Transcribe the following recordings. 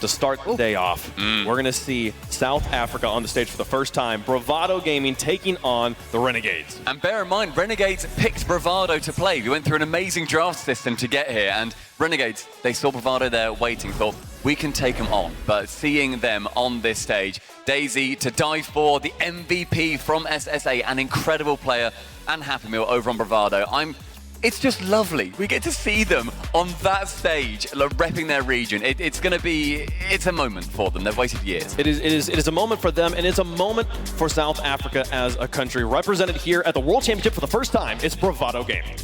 To start the day off, we're going to see South Africa on the stage for the first time. Bravado Gaming taking on the Renegades. And bear in mind, Renegades picked Bravado to play. We went through an amazing draft system to get here, and Renegades, they saw Bravado there waiting, thought, we can take them on. But seeing them on this stage, Daisy to die for, the MVP from SSA, an incredible player, and Happy Meal over on Bravado. It's just lovely. We get to see them on that stage, repping their region. It's a moment for them. They've waited years. It is a moment for them, and it's a moment for South Africa as a country. Represented here at the World Championship for the first time, it's Bravado Gaming.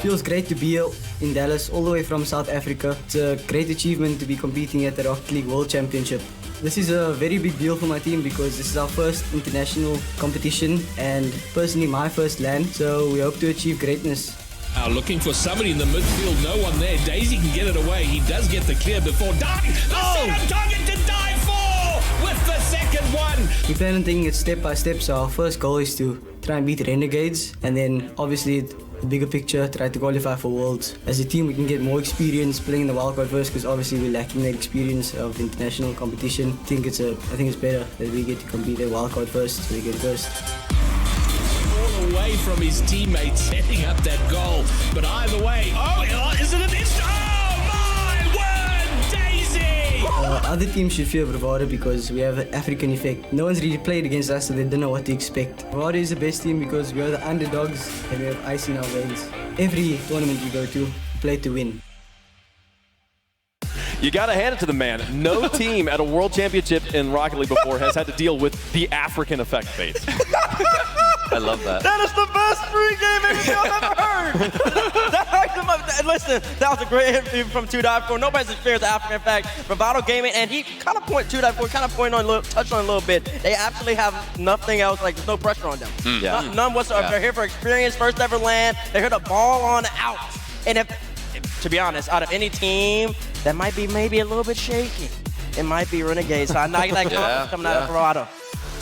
Feels great to be here in Dallas, all the way from South Africa. It's a great achievement to be competing at the Rocket League World Championship. This is a very big deal for my team because this is our first international competition and personally my first LAN, so we hope to achieve greatness. Looking for somebody in the midfield, no one there. Daisy can get it away. He does get the clear before diving. The set-up target to dive for with the second one. We plan on taking it step by step, so our first goal is to try and beat Renegades, and then obviously the bigger picture, try to qualify for Worlds. As a team, we can get more experience playing in the wildcard first, because obviously we're lacking that experience of international competition. I think it's better that we get to compete at wildcard first, so we get first. All away from his teammates setting up that goal, but either way, is it an instant? Oh my word, Daisy! Other teams should fear Bravado because we have an African effect. No one's really played against us, so they don't know what to expect. Bravado is the best team because we are the underdogs and we have ice in our veins. Every tournament we go to, we play to win. You got to hand it to the man. No team at a World Championship in Rocket League before has had to deal with the African effect phase. I love that. That is the best pregame interview I've ever heard. Listen, that was a great interview from 2.4. Nobody's experienced the African effect. Bravado Gaming, and he kind of touched on a little bit. They actually have nothing else, like there's no pressure on them. None whatsoever. Yeah. They're here for experience, first ever LAN. They're here to ball on out. And to be honest, out of any team that might be maybe a little bit shaky, it might be Renegades. So I like that confidence coming out of Bravado.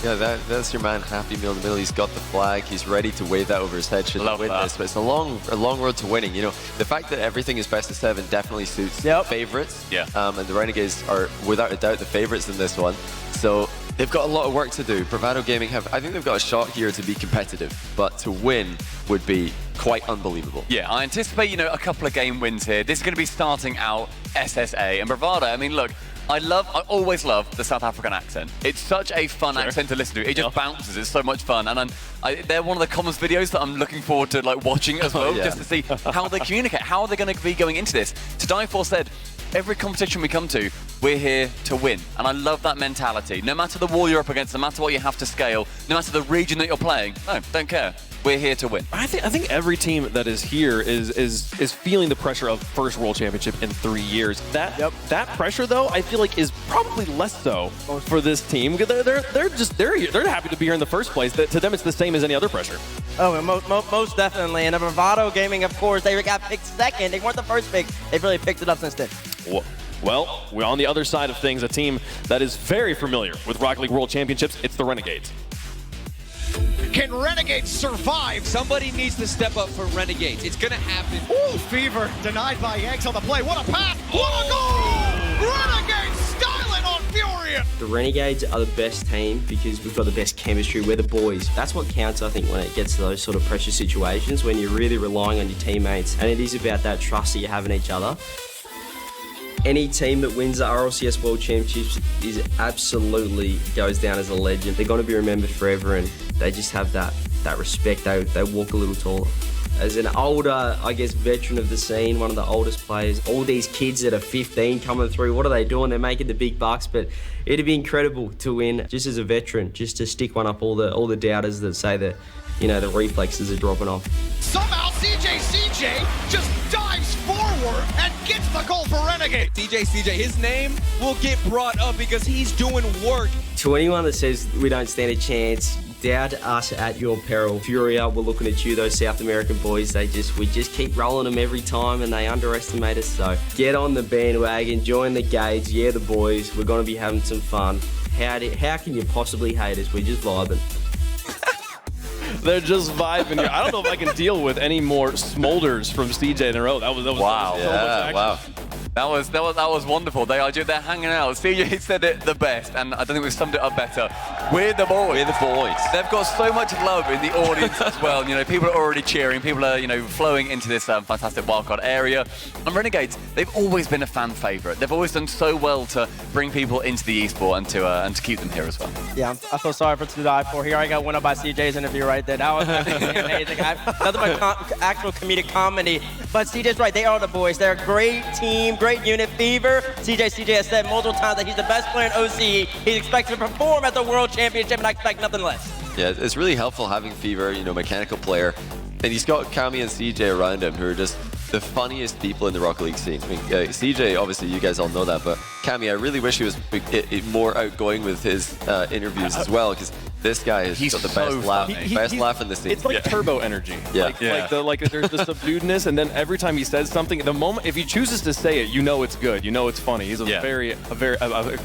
Yeah, that's your man, Happy Meal in the middle. He's got the flag. He's ready to wave that over his head should he win this. But it's a long road to winning. You know, the fact that everything is best of 7 definitely suits favorites. Yeah. And the Renegades are without a doubt the favorites in this one. So they've got a lot of work to do. Bravado Gaming I think they've got a shot here to be competitive, but to win would be quite unbelievable. Yeah, I anticipate, a couple of game wins here. This is going to be starting out SSA. And Bravado, I mean, look, I always love the South African accent. It's such a fun accent to listen to. It just bounces. It's so much fun. And they're one of the commons videos that I'm looking forward to watching as well, just to see how they communicate. How are they going to be going into this? To Die For said, every competition we come to, we're here to win. And I love that mentality. No matter the wall you're up against, no matter what you have to scale, no matter the region that you're playing, no, don't care. We're here to win. I think every team that is here is feeling the pressure of first World Championship in 3 years. That pressure, though, I feel like is probably less so for this team. They're happy to be here in the first place. To them, it's the same as any other pressure. Oh, most definitely. And Bravado Gaming, of course, they got picked second. They weren't the first pick. They've really picked it up since then. Well, we're on the other side of things. A team that is very familiar with Rocket League World Championships. It's the Renegades. Can Renegades survive? Somebody needs to step up for Renegades. It's going to happen. Ooh, Fever denied by Yanks on the play. What a pass! What a goal! Renegades styling on Furious! The Renegades are the best team because we've got the best chemistry. We're the boys. That's what counts, I think, when it gets to those sort of pressure situations, when you're really relying on your teammates. And it is about that trust that you have in each other. Any team that wins the RLCS World Championships absolutely goes down as a legend. They're going to be remembered forever, and they just have that respect. They walk a little taller. As an older, I guess, veteran of the scene, one of the oldest players, all these kids that are 15 coming through, what are they doing? They're making the big bucks, but it'd be incredible to win just as a veteran, just to stick one up all the doubters that say that, the reflexes are dropping off. Somehow CJ just dives forward and gets the goal for Renegade. CJ, his name will get brought up because he's doing work. To anyone that says we don't stand a chance, doubt us at your peril. Furia, we're looking at you, those South American boys. We just keep rolling them every time and they underestimate us. So get on the bandwagon, join the Gades, the boys. We're going to be having some fun. How can you possibly hate us? We're just vibing. They're just vibing here. I don't know if I can deal with any more smolders from CJ in a row. That was wow. so much action. Wow. That was wonderful. They're hanging out. CJ said it the best, and I don't think we've summed it up better. We're the boys. We're the boys. They've got so much love in the audience as well. You know, people are already cheering. People are, you know, flowing into this fantastic wildcard area. And Renegades, they've always been a fan favorite. They've always done so well to bring people into the esport and to keep them here as well. Yeah, I feel sorry for 2-4. Here I got went up by CJ's interview right there. That was amazing. Nothing but actual comedic comedy. But CJ's right. They are the boys. They're a great team, great unit. Fever. CJ has said multiple times that he's the best player in OCE. He's expected to perform at the World Championship, and I expect nothing less. Yeah, it's really helpful having Fever, you know, mechanical player. And he's got Kami and CJ around him who are just the funniest people in the Rocket League scene. I mean, CJ, obviously, you guys all know that, but Kami, I really wish he was more outgoing with his interviews as well, because this guy has got the best laugh in the scene. It's like turbo energy. Yeah. Like there's the subduedness, and then every time he says something, the moment if he chooses to say it, you know it's good, you know it's funny. He's a very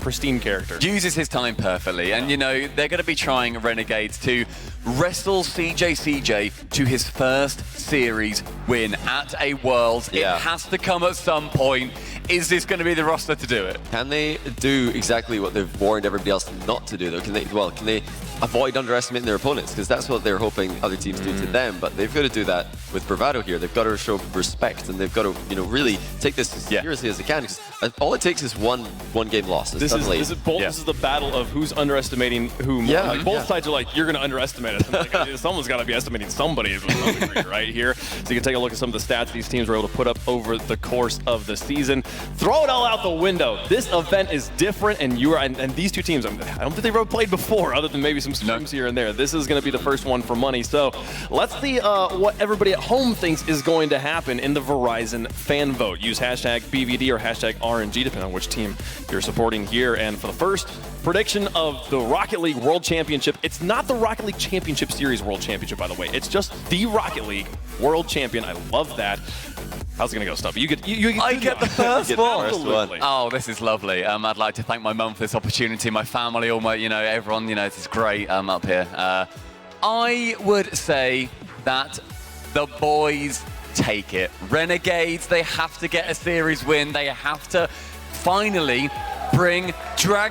pristine character. Uses his time perfectly, and you know they're going to be trying Renegades to wrestle CJ to his first series win at a Worlds. It has to come at some point. Is this going to be the roster to do it? Can they do exactly what they've warned everybody else not to do, though? Can they avoid underestimating their opponents? Because that's what they're hoping other teams do to them. But they've got to do that with Bravado here. They've got to show respect, and they've got to, you know, really take this as seriously as they can. Because all it takes is one game loss. This is the battle of who's underestimating whom. Like, both sides are like, you're going to underestimate us. Like, someone's got to be estimating somebody to some degree, right here. So you can take a look at some of the stats these teams were able to put up over the course of the season. Throw it all out the window. This event is different, and these two teams, I don't think they've ever played before, other than maybe some streams here and there. This is going to be the first one for money. So let's see what everybody at home thinks is going to happen in the Verizon fan vote. Use hashtag BVD or hashtag RNG, depending on which team you're supporting here. And for the first prediction of the Rocket League World Championship, it's not the Rocket League Championship Series World Championship, by the way. It's just the Rocket League World Champion. I love that. How's it going to go, Stubbs? I get the first one. Absolutely. Oh, this is lovely. I'd like to thank my mum for this opportunity, my family, all my, everyone, this is great up here. I would say that the boys take it. Renegades, they have to get a series win. They have to finally drag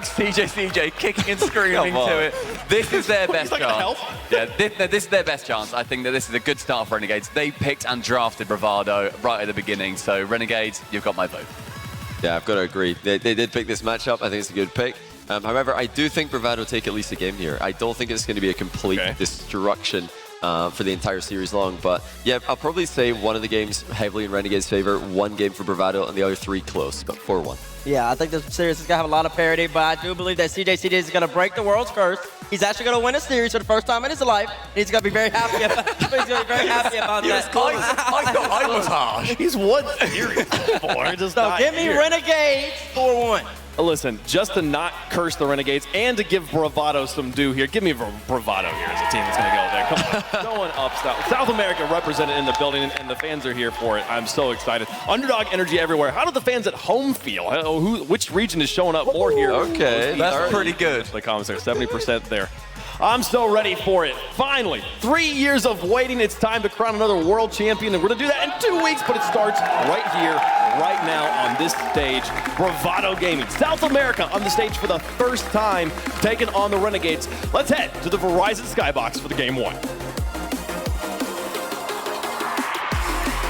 CJ kicking and screaming to it. This is their best chance. Yeah, this is their best chance. I think that this is a good start for Renegades. They picked and drafted Bravado right at the beginning. So Renegades, you've got my vote. Yeah, I've got to agree. They did pick this matchup. I think it's a good pick. However, I do think Bravado take at least a game here. I don't think it's going to be a complete destruction for the entire series long. But yeah, I'll probably say one of the games heavily in Renegade's favor, one game for Bravado, and the other three close, but 4-1. Yeah, I think this series is going to have a lot of parity, but I do believe that CJ is going to break the world's curse. He's actually going to win a series for the first time in his life. He's going to be very happy about, that. I was harsh. He's won series before. So give me Renegades 4-1. Listen, just to not curse the Renegades and to give Bravado some due here, give me Bravado here as a team that's going to go there. Come on, going up. South America represented in the building, and the fans are here for it. I'm so excited. Underdog energy everywhere. How do the fans at home feel? Which region is showing up more here? Okay, that's pretty good. The comments are 70% there. I'm so ready for it. Finally, 3 years of waiting. It's time to crown another world champion, and we're going to do that in 2 weeks, but it starts right here, right now on this stage. Bravado Gaming, South America on the stage for the first time, taking on the Renegades. Let's head to the Verizon Skybox for the game one.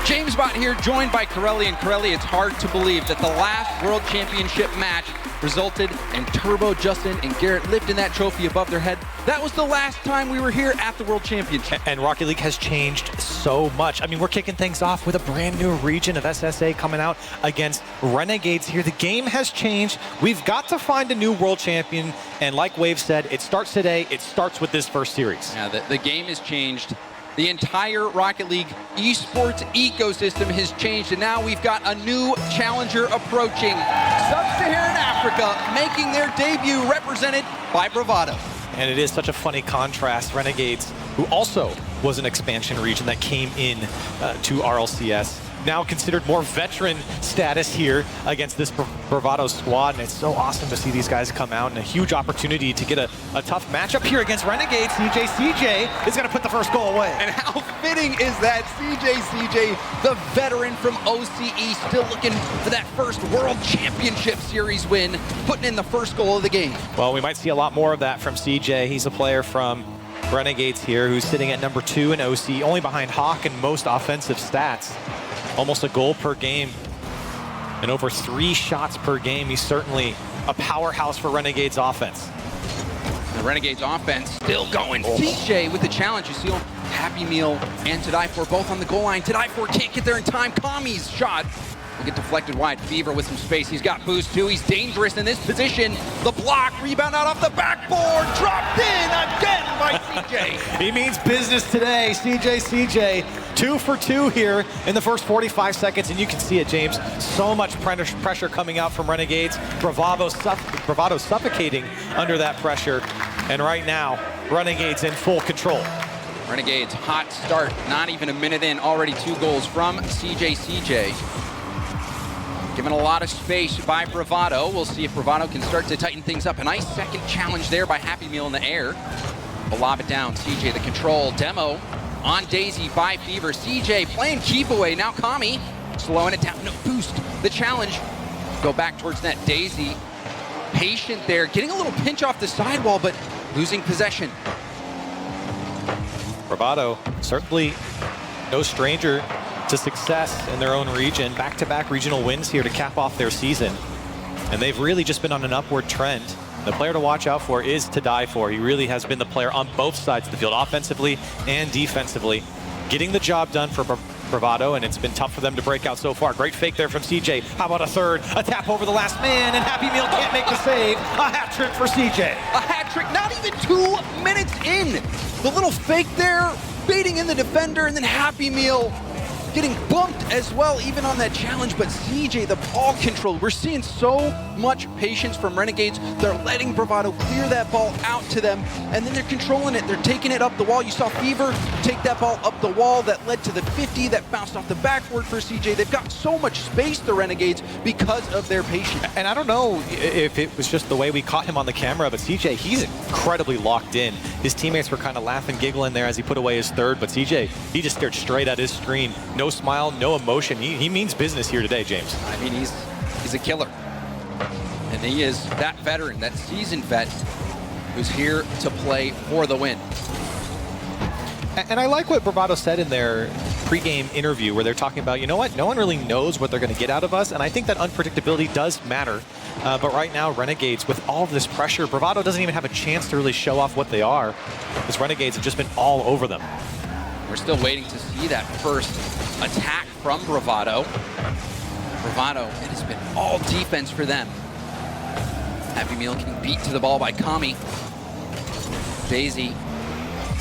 James Bott here, joined by Corelli. And Corelli, it's hard to believe that the last World Championship match resulted in Turbo, Justin, and Garrett lifting that trophy above their head. That was the last time we were here at the World Championship. And Rocket League has changed so much. I mean, we're kicking things off with a brand new region of SSA coming out against Renegades here. The game has changed. We've got to find a new world champion. And like Wave said, it starts today. It starts with this first series. Yeah, the game has changed. The entire Rocket League esports ecosystem has changed, and now we've got a new challenger approaching. Sub-Saharan Africa making their debut, represented by Bravado. And it is such a funny contrast. Renegades, who also was an expansion region that came in to RLCS, now considered more veteran status here against this Bravado squad, and it's so awesome to see these guys come out and a huge opportunity to get a tough matchup here against Renegades. CJ is going to put the first goal away. And how fitting is that? CJ, the veteran from OCE, still looking for that first World Championship Series win, putting in the first goal of the game. Well, we might see a lot more of that from CJ. He's a player from Renegades here who's sitting at number 2 in OC, only behind Hawk in most offensive stats. Almost a goal per game and over 3 shots per game. He's certainly a powerhouse for Renegades offense. The Renegades offense still going. CJ with the challenge. You see him, Happy Meal and To Die For both on the goal line. To Die For can't get there in time. Kami's shot will get deflected wide. Fever with some space. He's got boost too. He's dangerous in this position. The block, rebound out off the backboard. Dropped in again by CJ. He means business today. CJ, 2 for 2 here in the first 45 seconds, and you can see it, James. So much pressure coming out from Renegades. Bravado suffocating under that pressure. And right now, Renegades in full control. Renegades, hot start. Not even a minute in, already 2 goals from CJ. Given a lot of space by Bravado. We'll see if Bravado can start to tighten things up. A nice second challenge there by Happy Meal in the air. We'll lob it down. CJ, the control. Demo on Daisy by Fever. CJ playing keep away. Now Kami slowing it down. No boost. The challenge. Go back towards net. Daisy patient there. Getting a little pinch off the sidewall, but losing possession. Bravado certainly no stranger to success in their own region. Back-to-back regional wins here to cap off their season. And they've really just been on an upward trend. The player to watch out for is To Die For. He really has been the player on both sides of the field, offensively and defensively, getting the job done for Bravado, and it's been tough for them to break out so far. Great fake there from CJ. How about a third? A tap over the last man, and Happy Meal can't make the save. A hat trick for CJ. A hat trick, not even 2 minutes in. The little fake there, baiting in the defender, and then Happy Meal getting bumped as well, even on that challenge. But CJ, the ball control, we're seeing so much patience from Renegades. They're letting Bravado clear that ball out to them, and then they're controlling it. They're taking it up the wall. You saw Fever take that ball up the wall that led to the 50 that bounced off the backboard for CJ. They've got so much space, the Renegades, because of their patience. And I don't know if it was just the way we caught him on the camera, but CJ, he's incredibly locked in. His teammates were kind of laughing, giggling there as he put away his third, but CJ, he just stared straight at his screen. No smile, no emotion. He means business here today, James. I mean, he's a killer. And he is that veteran, that seasoned vet, who's here to play for the win. And I like what Bravado said in their pregame interview, where they're talking about, you know what, no one really knows what they're going to get out of us, and I think that unpredictability does matter. But right now, Renegades, with all of this pressure, Bravado doesn't even have a chance to really show off what they are, because Renegades have just been all over them. We're still waiting to see that first attack from Bravado. Bravado, it has been all defense for them. Happy Meal getting beat to the ball by Kami. Daisy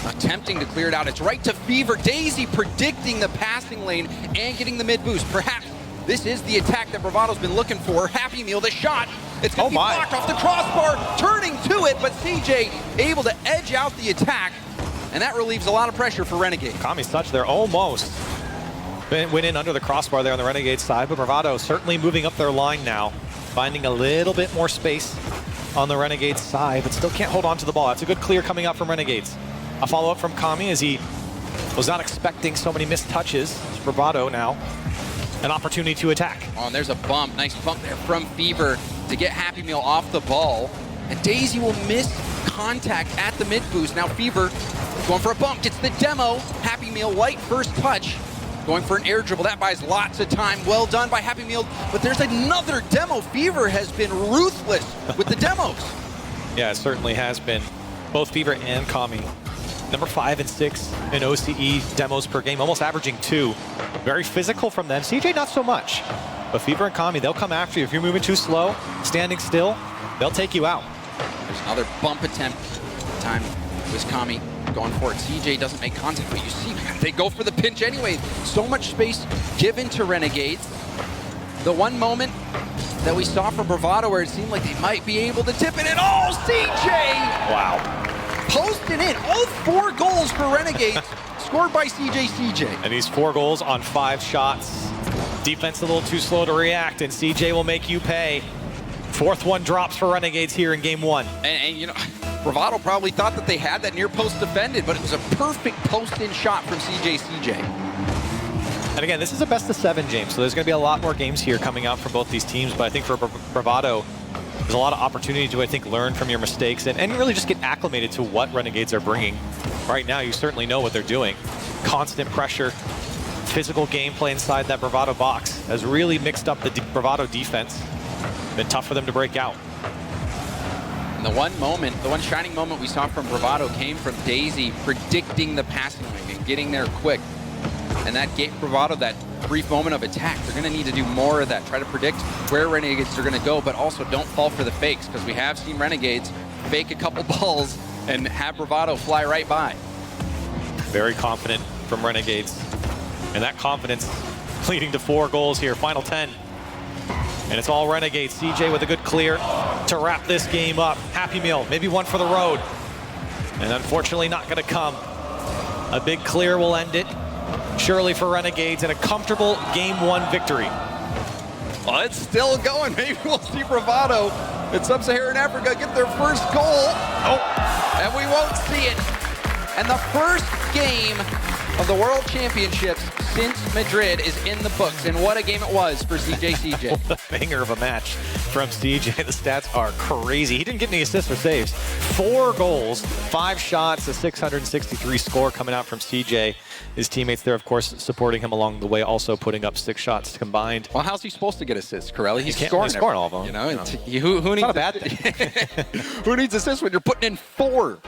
attempting to clear it out. It's right to Fever. Daisy predicting the passing lane and getting the mid boost. Perhaps this is the attack that Bravado's been looking for. Happy Meal, the shot. It's going to be blocked off the crossbar, turning to it, but CJ able to edge out the attack, and that relieves a lot of pressure for Renegade. Kami's touch there almost went in under the crossbar there on the Renegade side, but Bravado certainly moving up their line now, finding a little bit more space on the Renegade side, but still can't hold on to the ball. That's a good clear coming out from Renegades. A follow-up from Kami as he was not expecting so many missed touches. It's Bravado now, an opportunity to attack. Oh, and there's a bump, nice bump there from Fever to get Happy Meal off the ball. And Daisy will miss contact at the mid boost. Now Fever going for a bump, gets the demo. Happy Meal, light first touch. Going for an air dribble, that buys lots of time. Well done by Happy Meal, but there's another demo. Fever has been ruthless with the demos. Yeah, it certainly has been. Both Fever and Kami, number 5 and 6 in OCE demos per game, almost averaging 2. Very physical from them. CJ, not so much. But Fever and Kami, they'll come after you. If you're moving too slow, standing still, they'll take you out. There's another bump attempt. Time was Kami going for it. CJ doesn't make contact, but you see, they go for the pinch anyway. So much space given to Renegades. The one moment that we saw from Bravado where it seemed like they might be able to tip it in. Oh, CJ! Wow. Posted in. All 4 goals for Renegades scored by CJ. And these 4 goals on 5 shots. Defense a little too slow to react, and CJ will make you pay. Fourth one drops for Renegades here in game 1. And you know, Bravado probably thought that they had that near post defended, but it was a perfect post-in shot from CJ. And again, this is a best-of-7, James, so there's going to be a lot more games here coming out from both these teams, but I think for Bravado, there's a lot of opportunity to, I think, learn from your mistakes and really just get acclimated to what Renegades are bringing. Right now, you certainly know what they're doing. Constant pressure, physical gameplay inside that Bravado box has really mixed up the Bravado defense. Been tough for them to break out. And the one shining moment we saw from Bravado came from Daisy predicting the passing lane and getting there quick. And that gave Bravado that brief moment of attack. They're going to need to do more of that. Try to predict where Renegades are going to go, but also don't fall for the fakes, because we have seen Renegades fake a couple balls and have Bravado fly right by. Very confident from Renegades. And that confidence leading to 4 goals here, final 10. And it's all Renegades. CJ with a good clear to wrap this game up. Happy Meal, maybe one for the road. And unfortunately not going to come. A big clear will end it. Surely for Renegades, and a comfortable game 1 victory. Well, it's still going. Maybe we'll see Bravado in Sub-Saharan Africa get their first goal. Oh, and we won't see it. And the first game of the World Championships since Madrid is in the books. And what a game it was for CJ. What a banger of a match from CJ. The stats are crazy. He didn't get any assists or saves. 4 goals, 5 shots, a 663 score coming out from CJ. His teammates there, of course, supporting him along the way, also putting up 6 shots combined. Well, how's he supposed to get assists, Corelli? He's scoring all of them. You know, who needs not a bad thing. Who needs assists when you're putting in 4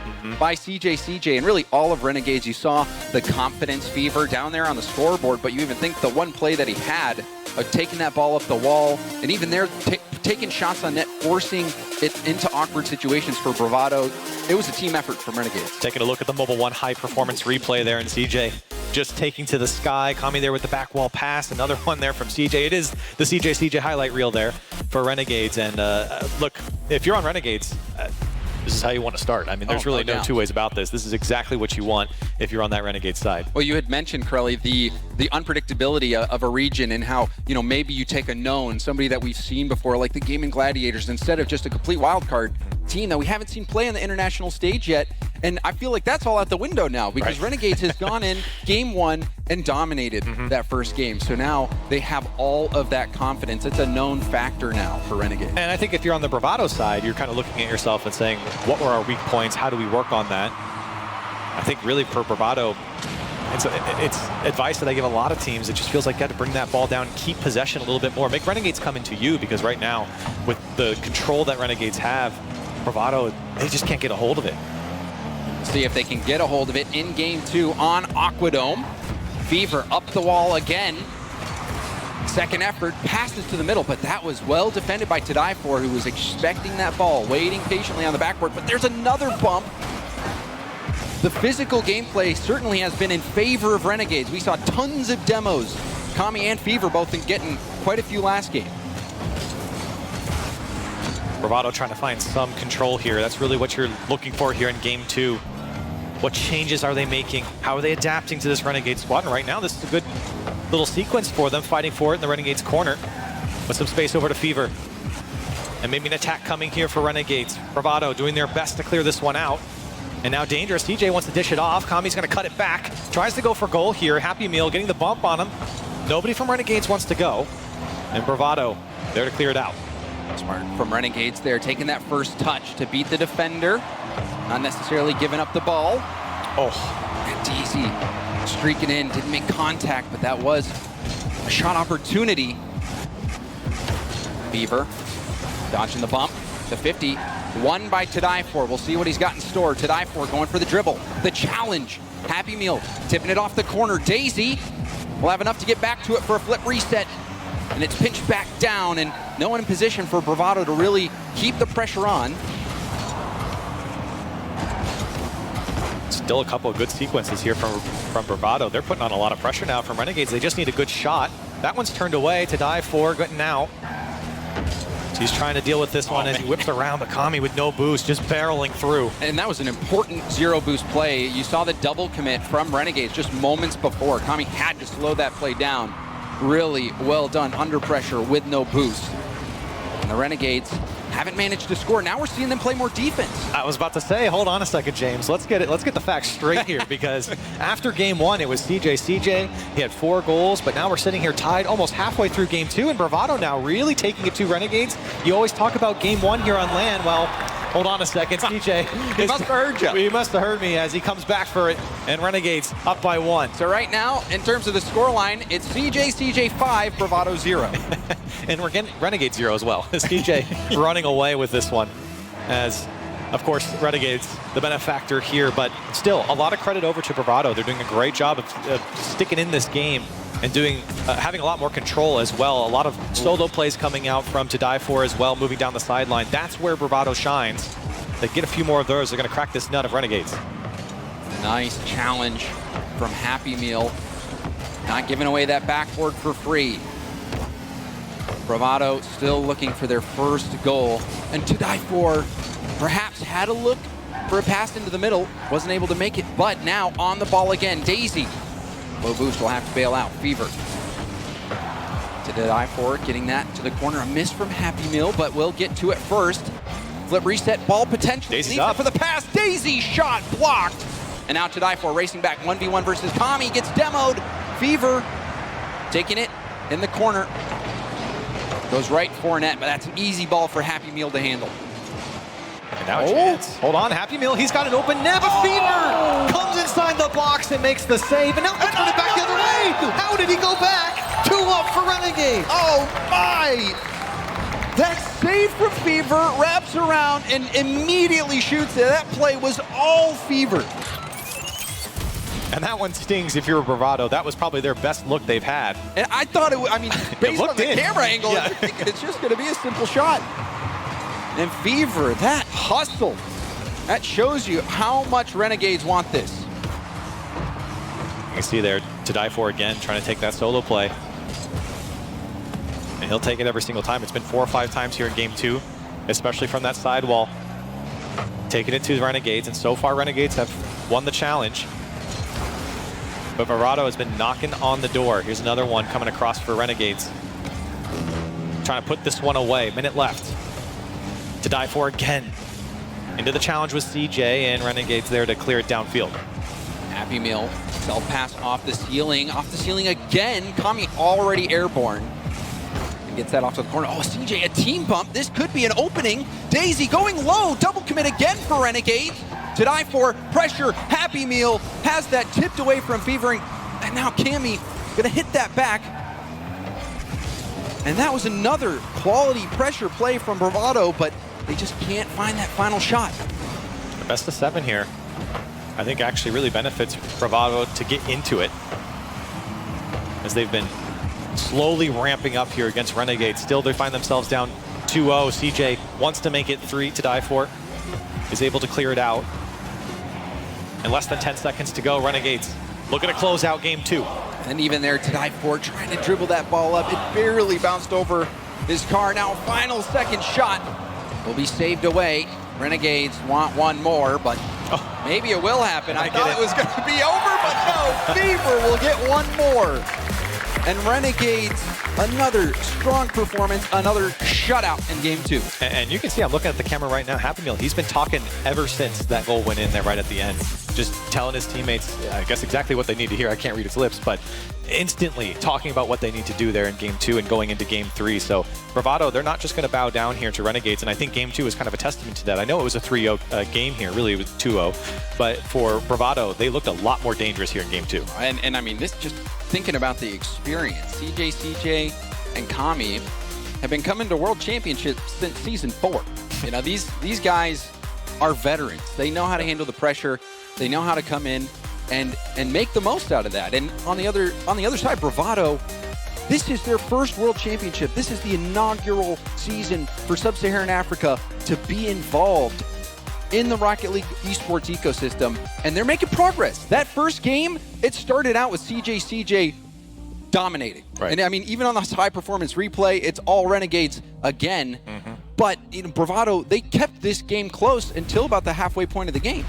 by CJ? And really all of Renegades, you saw the confidence fever down there on the scoreboard, but you even think the one play that he had of taking that ball up the wall, and even there taking shots on net, forcing it into awkward situations for Bravado. It was a team effort from Renegades. Taking a look at the Mobile 1 high-performance replay there, and CJ just taking to the sky. Kami there with the back wall pass. Another one there from CJ. It is the CJ highlight reel there for Renegades. And look, if you're on Renegades, this is how you want to start. I mean, there's really no 2 ways about this. This is exactly what you want if you're on that Renegade side. Well, you had mentioned, Corelli, the unpredictability of a region, and how, you know, maybe you take a known, somebody that we've seen before, like the Gaming Gladiators, instead of just a complete wild card team that we haven't seen play on the international stage yet. And I feel like that's all out the window now, because Renegades has gone in game 1 and dominated that first game. So now they have all of that confidence. It's a known factor now for Renegades. And I think if you're on the Bravado side, you're kind of looking at yourself and saying, what were our weak points? How do we work on that? I think really for Bravado, it's advice that I give a lot of teams. It just feels like you got to bring that ball down, keep possession a little bit more, make Renegades come into you, because right now, with the control that Renegades have, Bravado, they just can't get a hold of it. See if they can get a hold of it in game 2 on Aquadome. Fever up the wall again. Second effort, passes to the middle, but that was well defended by Tadaifor, who was expecting that ball, waiting patiently on the backboard. But there's another bump. The physical gameplay certainly has been in favor of Renegades. We saw tons of demos. Kami and Fever both getting quite a few last game. Bravado trying to find some control here. That's really what you're looking for here in game 2. What changes are they making? How are they adapting to this Renegade squad? And right now, this is a good little sequence for them, fighting for it in the Renegades corner. With some space over to Fever. And maybe an attack coming here for Renegades. Bravado doing their best to clear this one out. And now dangerous. CJ wants to dish it off. Kami's going to cut it back. Tries to go for goal here. Happy Meal getting the bump on him. Nobody from Renegades wants to go. And Bravado there to clear it out. Smart from Renegades there, taking that first touch to beat the defender. Not necessarily giving up the ball. And Daisy streaking in, didn't make contact, but that was a shot opportunity. Fever dodging the bump. The 50, won by Tadaifor. We'll see what he's got in store. Tadaifor going for the dribble. The challenge. Happy Meal tipping it off the corner. Daisy will have enough to get back to it for a flip reset. And it's pinched back down, and no one in position for Bravado to really keep the pressure on. Still a couple of good sequences here from Bravado. They're putting on a lot of pressure now from Renegades. They just need a good shot. That one's turned away. Tadaifor getting out. So he's trying to deal with this one as he whips around, but Kami with no boost, just barreling through. And that was an important zero boost play. You saw the double commit from Renegades just moments before. Kami had to slow that play down. really well done under pressure with no boost. And the Renegades haven't managed to score. Now we're seeing them play more defense. I was about to say, hold on a second, James. Let's get the facts straight here, because after game 1, it was CJ. He had 4 goals, but now we're sitting here tied almost halfway through game 2, and Bravado now really taking it to Renegades. You always talk about game 1 here on LAN. Well, hold on a second, CJ. He must have heard you. He must have heard me as he comes back for it, and Renegades up by 1. So right now, in terms of the scoreline, it's CJ 5, Bravado 0. And we're getting Renegade 0 as well. CJ running away with this one, as, of course, Renegades, the benefactor here. But still, a lot of credit over to Bravado. They're doing a great job of sticking in this game and having a lot more control as well. A lot of solo plays coming out from To Die For as well, moving down the sideline. That's where Bravado shines. They get a few more of those, they're going to crack this nut of Renegades. Nice challenge from Happy Meal. Not giving away that backboard for free. Bravado still looking for their first goal. And To Die For perhaps had a look for a pass into the middle. Wasn't able to make it, but now on the ball again. Daisy. Low boost will have to bail out. Fever. To Die For, getting that to the corner. A miss from Happy Meal, but we'll get to it first. Flip reset, ball potentially. Daisy's up for the pass. Daisy shot blocked. And now To Die For racing back 1v1 versus Kami. Gets demoed. Fever taking it in the corner. Goes right for net, but that's an easy ball for Happy Meal to handle. And now a chance. Hold on, Happy Meal, he's got an open net, but Fever comes inside the box and makes the save, and now he's turning it back the other way. How did he go back? 2 up for Renegade. Oh my! That save from Fever wraps around and immediately shoots it. That play was all Fever. And that one stings if you're a Bravado. That was probably their best look they've had. And I thought I mean, based on the camera angle, yeah. I think it's just going to be a simple shot. And Fever, that hustle, that shows you how much Renegades want this. You can see there, To Die For again, trying to take that solo play. And he'll take it every single time. It's been 4 or 5 times here in game 2, especially from that side wall. Taking it to the Renegades, and so far Renegades have won the challenge. But Bravado has been knocking on the door. Here's another one coming across for Renegades. Trying to put this one away. Minute left. To Die For again. Into the challenge with CJ, and Renegades there to clear it downfield. Happy Meal, self pass off the ceiling again. Kami already airborne. And gets that off to the corner. Oh, CJ, a team bump. This could be an opening. Daisy going low. Double commit again for Renegades. To Die For, pressure. Happy Meal has that tipped away from Fever, and now Kami gonna hit that back. And that was another quality pressure play from Bravado, but they just can't find that final shot. The best of 7 here, I think actually really benefits Bravado to get into it, as they've been slowly ramping up here against Renegades. Still, they find themselves down 2-0. CJ wants to make it 3. To Die For is able to clear it out. And less than 10 seconds to go. Renegades looking to close out game 2. And even there, To Die For trying to dribble that ball up. It barely bounced over his car. Now final second shot will be saved away. Renegades want one more, but maybe it will happen. I thought it was going to be over, but no. Fever will get one more. And Renegades, another strong performance, another shutout in game 2. And you can see, I'm looking at the camera right now, Happy Meal, he's been talking ever since that goal went in there right at the end. Just telling his teammates, I guess exactly what they need to hear. I can't read his lips, but instantly talking about what they need to do there in game 2 and going into game 3. So Bravado, they're not just going to bow down here to Renegades, and I think game 2 is kind of a testament to that. I know it was a 3-0 game here, really it was 2-0, but for Bravado, they looked a lot more dangerous here in game 2. And I mean, this just thinking about the experience, CJ, and Kami have been coming to World Championships since season 4. You know, these guys are veterans. They know how to handle the pressure. They know how to come in and make the most out of that. And on the other side, Bravado, this is their first World Championship. This is the inaugural season for Sub-Saharan Africa to be involved in the Rocket League esports ecosystem, and they're making progress. That first game, it started out with CJ dominating. Right. And I mean, even on this high performance replay, it's all Renegades again. But Bravado, they kept this game close until about the halfway point of the game.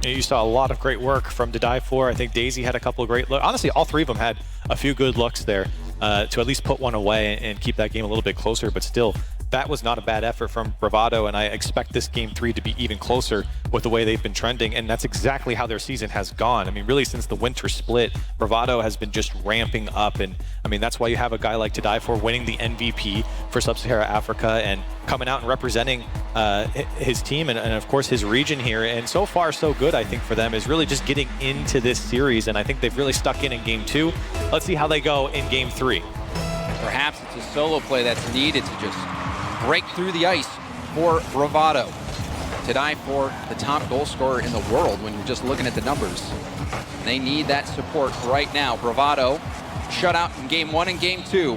You saw a lot of great work from To Die For. I think Daisy had a couple of great looks. Honestly, all 3 of them had a few good looks there. to at least put one away and keep that game a little bit closer. But still, that was not a bad effort from Bravado, and I expect this game 3 to be even closer with the way they've been trending, and that's exactly how their season has gone. I mean, really since the winter split, Bravado has been just ramping up, and I mean, that's why you have a guy like To Die For winning the MVP for Sub-Saharan Africa and coming out and representing his team and of course his region here. And so far so good, I think, for them is really just getting into this series, and I think they've really stuck in game 2. Let's see how they go in game 3. Perhaps it's a solo play that's needed to just break through the ice for Bravado. To Die For the top goal scorer in the world when you're just looking at the numbers. And they need that support right now. Bravado shut out in game 1 and game 2.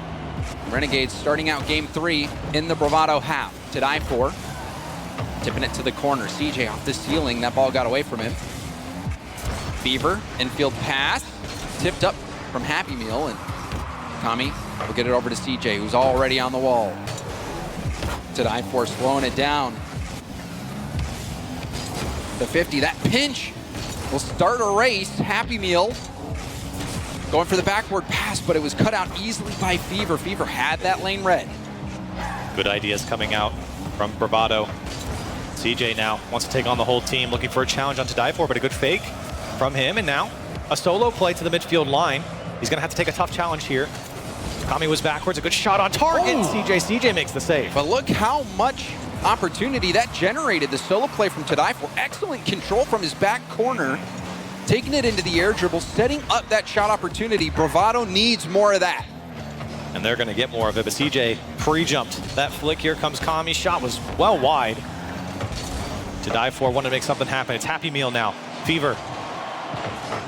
Renegades starting out game 3 in the Bravado half. To Die For tipping it to the corner. CJ off the ceiling. That ball got away from him. Fever, infield pass. Tipped up from Happy Meal, and Kami will get it over to CJ, who's already on the wall. To Die For slowing it down. The 50, that pinch will start a race. Happy Meal going for the backward pass, but it was cut out easily by Fever. Fever had that lane read. Good ideas coming out from Bravado. CJ now wants to take on the whole team, looking for a challenge on To Die For, but a good fake from him, and now a solo play to the midfield line. He's gonna have to take a tough challenge here. Kami was backwards, a good shot on target. CJ makes the save. But look how much opportunity that generated. The solo play from To Die For. Excellent control from his back corner. Taking it into the air dribble, setting up that shot opportunity. Bravado needs more of that. And they're gonna get more of it, but CJ pre-jumped that flick. Here comes Kami. Shot was well wide. To Die For wanted to make something happen. It's Happy Meal now. Fever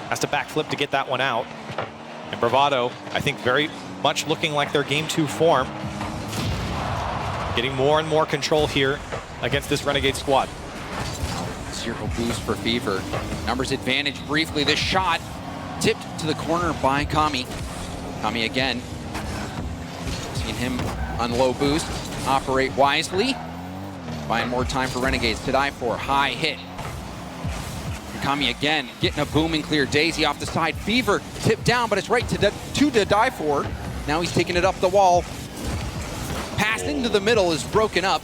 has to backflip to get that one out. And Bravado, I think, very much looking like their game 2 form. Getting more and more control here against this Renegade squad. Zero boost for Fever. Numbers advantage briefly. This shot tipped to the corner by Kami. Kami again. Seeing him on low boost. Operate wisely. Buying more time for Renegades. To Die For, high hit. And Kami again, getting a booming clear. Daisy off the side. Fever tipped down, but it's right to Die For. Now he's taking it up the wall. Pass into the middle is broken up.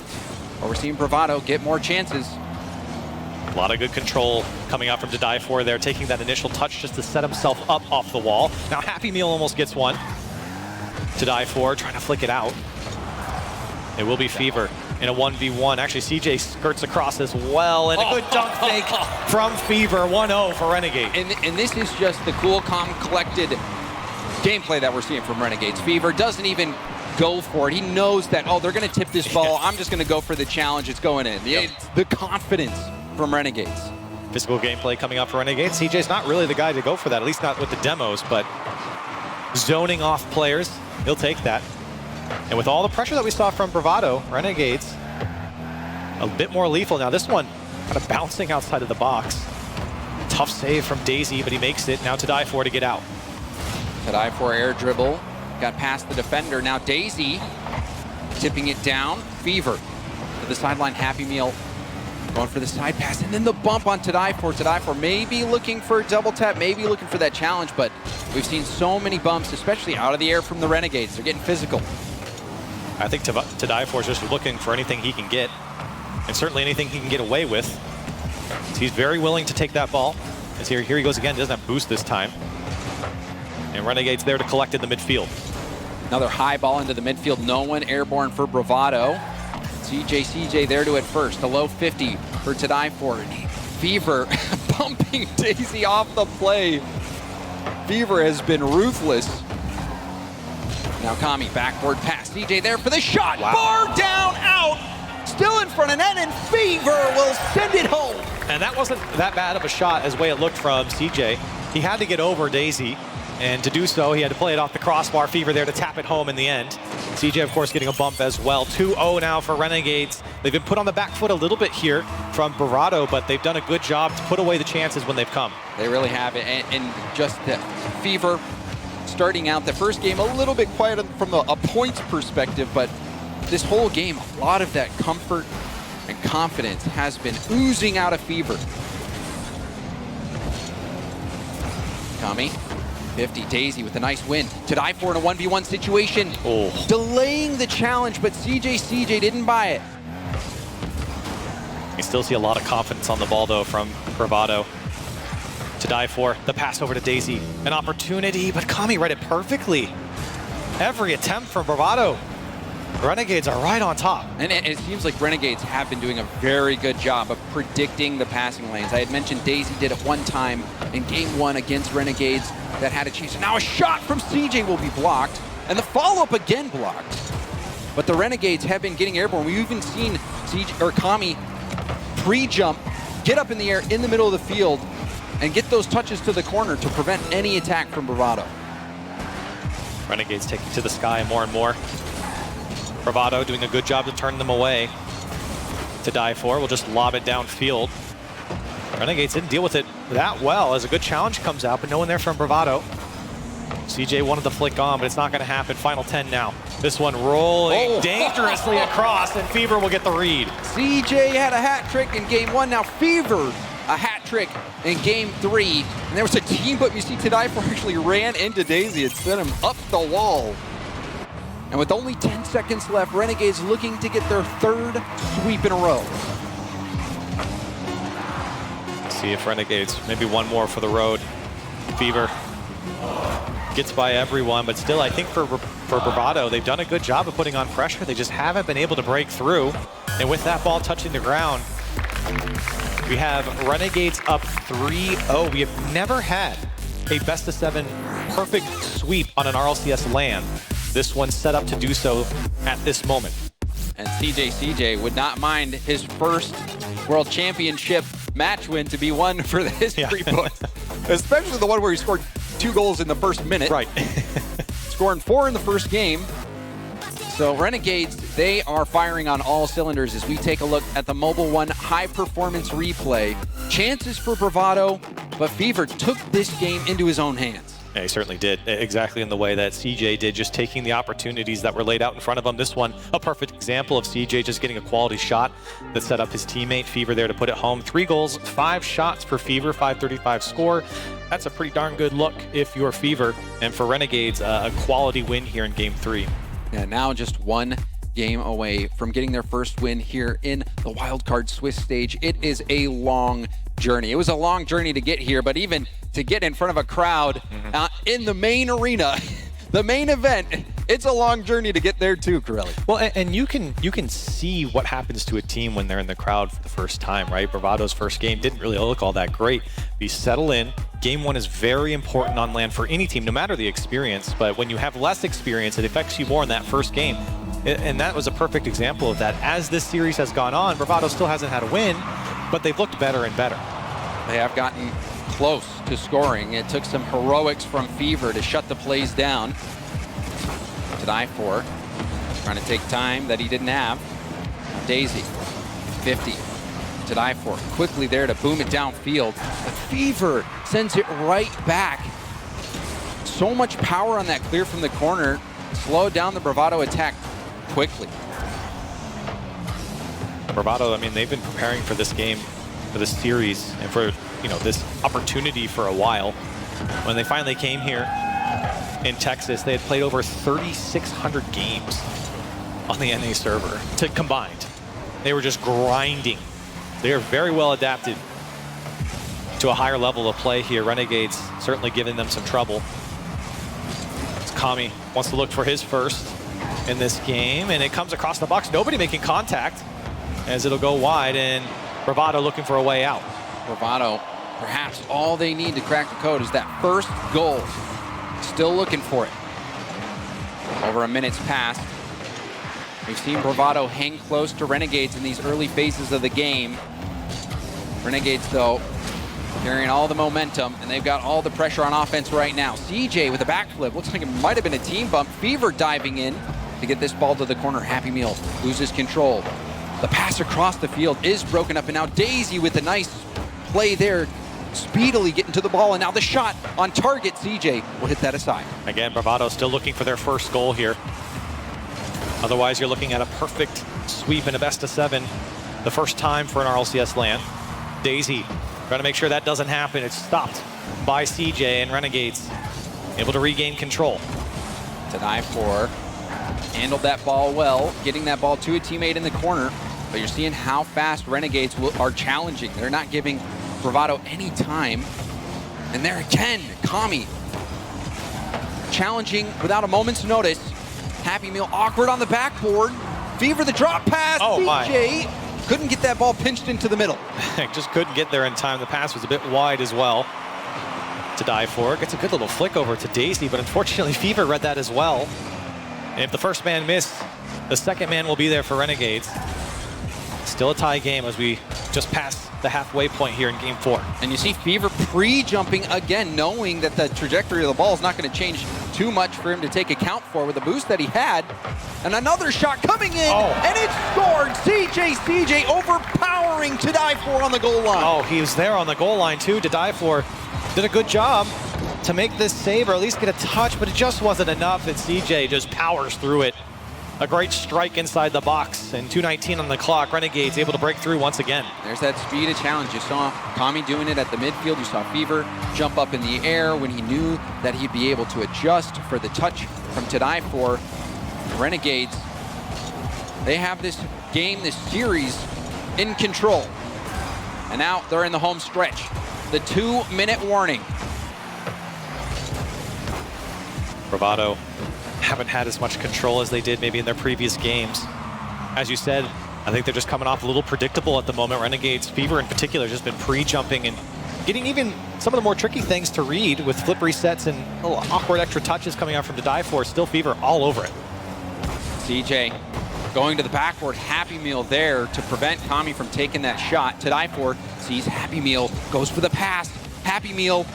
But we're seeing Bravado get more chances. A lot of good control coming out from To Die For there, taking that initial touch just to set himself up off the wall. Now Happy Meal almost gets one. To Die For trying to flick it out. It will be Fever in a 1v1. Actually, CJ skirts across as well, and a good dunk fake from Fever. 1-0 for Renegade. And this is just the cool, calm, collected gameplay that we're seeing from Renegades. Fever doesn't even go for it. He knows that, oh, they're going to tip this ball. I'm just going to go for the challenge. It's going in. The confidence from Renegades. Physical gameplay coming up for Renegades. CJ's not really the guy to go for that, at least not with the demos, but zoning off players, he'll take that. And with all the pressure that we saw from Bravado, Renegades a bit more lethal. Now this one kind of bouncing outside of the box. Tough save from Daisy, but he makes it. Now To Die For to get out. To Die For air dribble. Got past the defender. Now Daisy tipping it down. Fever to the sideline. Happy Meal going for the side pass, and then the bump on To Die For. To Die For maybe looking for a double tap, maybe looking for that challenge, but we've seen so many bumps, especially out of the air from the Renegades. They're getting physical. I think To Die For is just looking for anything he can get, and certainly anything he can get away with. He's very willing to take that ball. As here he goes again, doesn't have boost this time. And Renegades there to collect in the midfield. Another high ball into the midfield. No one airborne for Bravado. CJ there to it first. A low 50 for To Die For. Fever bumping Daisy off the play. Fever has been ruthless. Now Kami, backward pass. CJ there for the shot. Wow. Bar down, out. Still in front of net, and Fever will send it home. And that wasn't that bad of a shot as the way it looked from CJ. He had to get over Daisy, and to do so, he had to play it off the crossbar. Fever there to tap it home in the end. CJ, of course, getting a bump as well. 2-0 now for Renegades. They've been put on the back foot a little bit here from Bravado, but they've done a good job to put away the chances when they've come. They really have it, and just the Fever starting out the first game a little bit quiet from a points perspective, but this whole game, a lot of that comfort and confidence has been oozing out of Fever. Kami 50, Daisy with a nice win to die for in a 1v1 situation. Delaying the challenge, but CJ didn't buy it. You still see a lot of confidence on the ball, though, from Bravado. To die for, the pass over to Daisy. An opportunity, but Kami read it perfectly. Every attempt from Bravado. Renegades are right on top. And it seems like Renegades have been doing a very good job of predicting the passing lanes. I had mentioned Daisy did it one time in game 1 against Renegades that had a chase. Now a shot from CJ will be blocked, and the follow-up again blocked. But the Renegades have been getting airborne. We've even seen Kami pre-jump, get up in the air in the middle of the field, and get those touches to the corner to prevent any attack from Bravado. Renegades taking to the sky more and more. Bravado doing a good job to turn them away. To die for, we'll just lob it downfield. Renegades didn't deal with it that well as a good challenge comes out, but no one there from Bravado. CJ wanted to flick on, but it's not going to happen. Final 10 now. This one rolling dangerously across, and Fever will get the read. CJ had a hat trick in game 1. Now Fever a hat trick in game 3. And there was a team, but you see Tadaifor actually ran into Daisy and sent him up the wall. And with only 10 seconds left, Renegades looking to get their 3rd sweep in a row. See if Renegades, maybe one more for the road. Fever gets by everyone, but still I think for Bravado, they've done a good job of putting on pressure. They just haven't been able to break through. And with that ball touching the ground, we have Renegades up 3-0. We have never had a best-of-7 perfect sweep on an RLCS LAN. This one's set up to do so at this moment. And CJ would not mind his first World Championship match win to be won for the history books. Especially the one where he scored 2 goals in the first minute. Right. Scoring 4 in the first game. So Renegades, they are firing on all cylinders as we take a look at the Mobile One high-performance replay. Chances for Bravado, but Fever took this game into his own hands. Yeah, he certainly did, exactly in the way that CJ did, just taking the opportunities that were laid out in front of him. This one, a perfect example of CJ just getting a quality shot that set up his teammate Fever there to put it home. 3 goals, 5 shots for Fever, 535 score. That's a pretty darn good look if you're Fever. And for Renegades, a quality win here in Game 3. Yeah, now just 1 game away from getting their first win here in the wildcard Swiss stage. It is a long journey. It was a long journey to get here, but even to get in front of a crowd in the main arena, the main event, it's a long journey to get there too, Corelli. Well, and you can see what happens to a team when they're in the crowd for the first time, right? Bravado's first game didn't really look all that great. We settle in. Game 1 is very important on LAN for any team, no matter the experience. But when you have less experience, it affects you more in that first game. And that was a perfect example of that. As this series has gone on, Bravado still hasn't had a win, but they've looked better and better. They have gotten close to scoring. It took some heroics from Fever to shut the plays down. To die for, trying to take time that he didn't have. Daisy, 50. To die for, quickly there to boom it downfield. But Fever sends it right back. So much power on that clear from the corner. Slowed down the Bravado attack quickly. Bravado, I mean, they've been preparing for this game, for this series, and for, you know, this opportunity for a while. When they finally came here in Texas, they had played over 3,600 games on the NA server combined. They were just grinding. They are very well adapted to a higher level of play here. Renegades certainly giving them some trouble. Kami wants to look for his first in this game, and it comes across the box. Nobody making contact as it'll go wide, and Bravado looking for a way out. Bravado, perhaps all they need to crack the code is that first goal. Still looking for it. Over a minute's passed. We've seen Bravado hang close to Renegades in these early phases of the game. Renegades, though, carrying all the momentum, and they've got all the pressure on offense right now. CJ with a backflip. Looks like it might have been a team bump. Fever diving in to get this ball to the corner. Happy Meal loses control. The pass across the field is broken up, and now Daisy with a nice play there, speedily getting to the ball, and now the shot on target. CJ will hit that aside. Again, Bravado still looking for their first goal here. Otherwise, you're looking at a perfect sweep in a best-of-7, the first time for an RLCS LAN. Daisy trying to make sure that doesn't happen. It's stopped by CJ, and Renegades able to regain control. Tonight4 handled that ball well, getting that ball to a teammate in the corner, but you're seeing how fast Renegades are challenging. They're not giving Bravado any time. And there again, Kami challenging without a moment's notice. Happy Meal awkward on the backboard. Fever the drop pass. CJ couldn't get that ball pinched into the middle. Just couldn't get there in time. The pass was a bit wide as well. To die for. Gets a good little flick over to Daisy, but unfortunately Fever read that as well. And if the first man missed, the second man will be there for Renegades. Still a tie game as we just passed the halfway point here in game 4. And you see Fever pre-jumping again, knowing that the trajectory of the ball is not going to change too much for him to take account for with the boost that he had. And another shot coming in, and it's scored. CJ overpowering to die for on the goal line. Oh, he was there on the goal line too. To die for did a good job to make this save or at least get a touch, but it just wasn't enough, and CJ just powers through it. A great strike inside the box, and 2:19 on the clock. Renegades able to break through once again. There's that speed of challenge. You saw Kami doing it at the midfield. You saw Fever jump up in the air when he knew that he'd be able to adjust for the touch from To Die For. Renegades, they have this game, this series in control. And now they're in the home stretch. The 2-minute warning. Bravado haven't had as much control as they did maybe in their previous games. As you said, I think they're just coming off a little predictable at the moment. Renegades, Fever in particular, just been pre-jumping and getting even some of the more tricky things to read with flip resets and little awkward extra touches coming out from To Die For. Still Fever all over it. CJ going to the backboard. Happy Meal there to prevent Kami from taking that shot. To Die For sees Happy Meal, goes for the pass. Happy Meal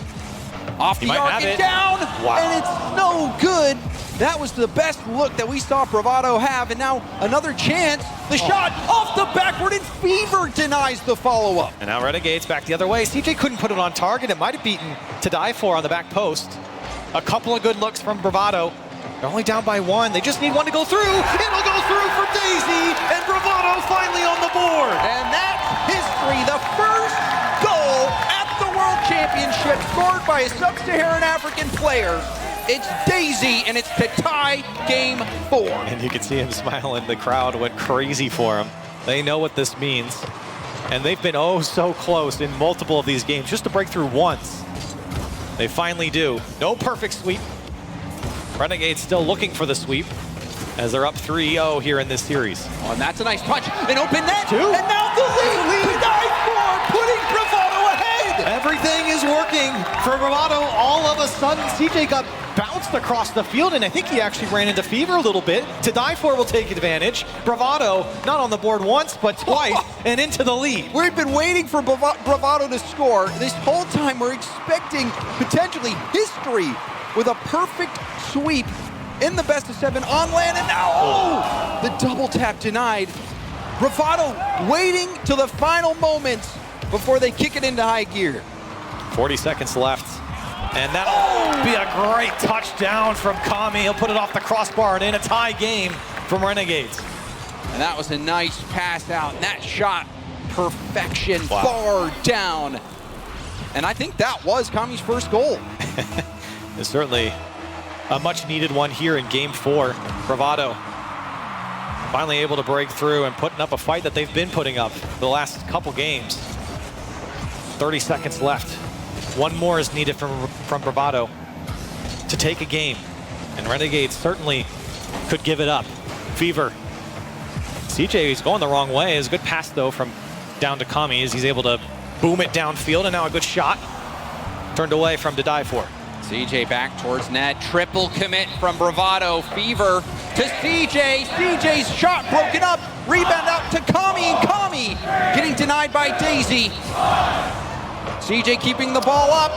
off the arc and down, and it's no good. That was the best look that we saw Bravado have, and now another chance. The shot off the backward, and Fever denies the follow-up. And now Renegades back the other way. CJ couldn't put it on target. It might have beaten To Die For on the back post. A couple of good looks from Bravado. They're only down by 1. They just need one to go through. It'll go through for Daisy, and Bravado finally on the board. And that's history. The first goal at the World Championship scored by a Sub-Saharan African player. It's Daisy, and it's to tie game 4. And you can see him smiling. The crowd went crazy for him. They know what this means. And they've been oh so close in multiple of these games just to break through once. They finally do. No perfect sweep. Renegades still looking for the sweep as they're up 3-0 here in this series. Oh, and that's a nice punch. An open net. And now the lead. To Die For, putting Bravado ahead. Everything is working for Bravado. All of a sudden, CJ got bounced across the field, and I think he actually ran into Fever a little bit. To Die For will take advantage. Bravado not on the board once, but twice, and into the lead. We've been waiting for Bravado to score. This whole time we're expecting potentially history with a perfect sweep in the best of 7 on land, and now, the double tap denied. Bravado waiting till the final moments before they kick it into high gear. 40 seconds left. And that'll be a great touchdown from Kami. He'll put it off the crossbar and in a tie game from Renegades. And that was a nice pass out. And that shot, perfection, far down. And I think that was Kami's first goal. It's certainly a much needed one here in game 4. Bravado finally able to break through and putting up a fight that they've been putting up the last couple games. 30 seconds left. One more is needed from Bravado to take a game. And Renegades certainly could give it up. Fever. CJ is going the wrong way. It's a good pass, though, from down to Kami as he's able to boom it downfield. And now a good shot. Turned away from To Die For. CJ back towards net. Triple commit from Bravado. Fever to CJ. CJ's shot broken up. Rebound out to Kami. And Kami getting denied by Daisy. CJ keeping the ball up.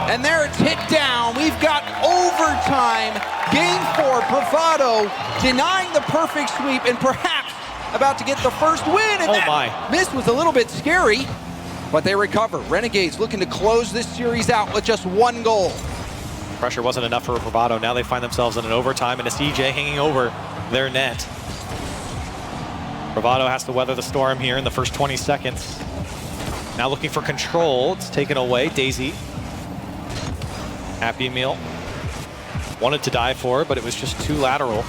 And there it's hit down. We've got overtime. Game 4, Bravado denying the perfect sweep and perhaps about to get the first win. And that miss was a little bit scary, but they recover. Renegades looking to close this series out with just 1 goal. Pressure wasn't enough for Bravado. Now they find themselves in an overtime and a CJ hanging over their net. Bravado has to weather the storm here in the first 20 seconds. Now looking for control. It's taken away. Daisy Happy Meal. Wanted to die for, but it was just too lateral.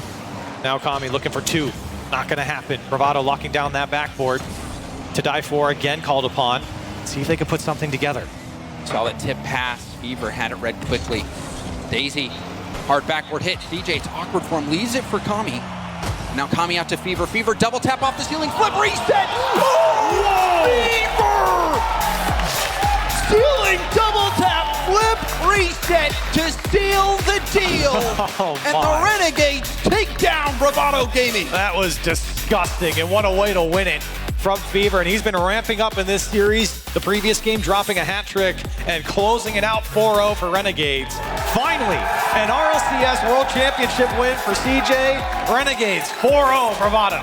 Now Kami looking for 2. Not going to happen. Bravado locking down that backboard. To die for again called upon. See if they can put something together. Solid tip pass. Fever had it read quickly. Daisy, hard backward hit. CJ, it's awkward for him. Leaves it for Kami. Now Kami out to Fever. Fever double tap off the ceiling. Flip reset. Oh, Fever! Ceiling double tap. Flip reset to seal the deal. And the Renegades take down Bravado Gaming. That was disgusting, and what a way to win it from Fever. And he's been ramping up in this series. The previous game dropping a hat trick and closing it out 4-0 for Renegades. Finally, an RLCS World Championship win for CJ. Renegades 4-0 Bravado.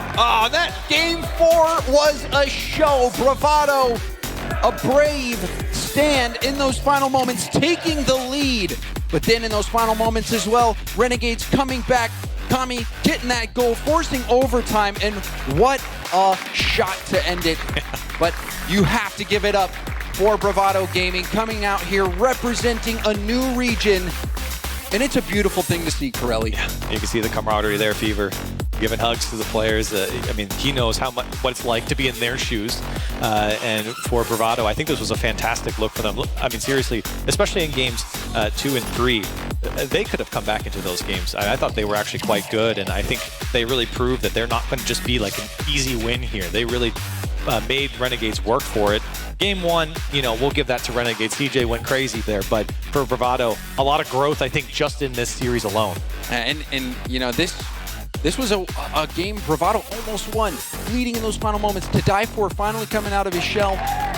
That game 4 was a show. Bravado, a brave stand in those final moments, taking the lead. But then in those final moments as well, Renegades coming back, Kami getting that goal, forcing overtime, and what a shot to end it. But you have to give it up for Bravado Gaming, coming out here representing a new region. And it's a beautiful thing to see, Corelli. Yeah, you can see the camaraderie there, Fever, giving hugs to the players. I mean, he knows what it's like to be in their shoes. And for Bravado, I think this was a fantastic look for them. I mean, seriously, especially in games 2 and 3, they could have come back into those games. I thought they were actually quite good, and I think they really proved that they're not going to just be like an easy win here. They really made Renegades work for it. Game 1, you know, we'll give that to Renegades. CJ went crazy there, but for Bravado, a lot of growth, I think, just in this series alone. And you know, this was a game Bravado almost won, leading in those final moments. To die for, finally coming out of his shell.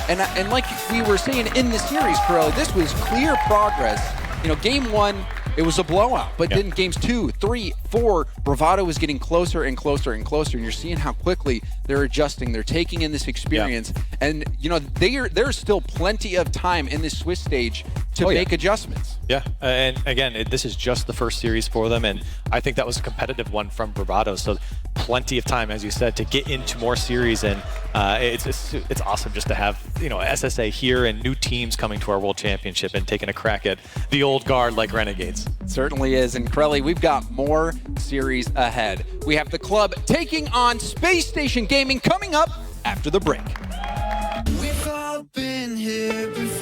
And like we were saying in the series, Corelli, this was clear progress. You know, game 1, it was a blowout, but then games 2, 3, 4, Bravado was getting closer and closer and closer, and you're seeing how quickly they're adjusting. They're taking in this experience, and you know, there's still plenty of time in this Swiss stage to make adjustments. Yeah, and again, this is just the first series for them, and I think that was a competitive one from Bravado, so plenty of time, as you said, to get into more series, and it's awesome just to have, you know, SSA here and new teams coming to our World Championship and taking a crack at the old guard like Renegades. Certainly is, and Corelli, we've got more series ahead. We have the club taking on Space Station Gaming coming up after the break. We've all been here before.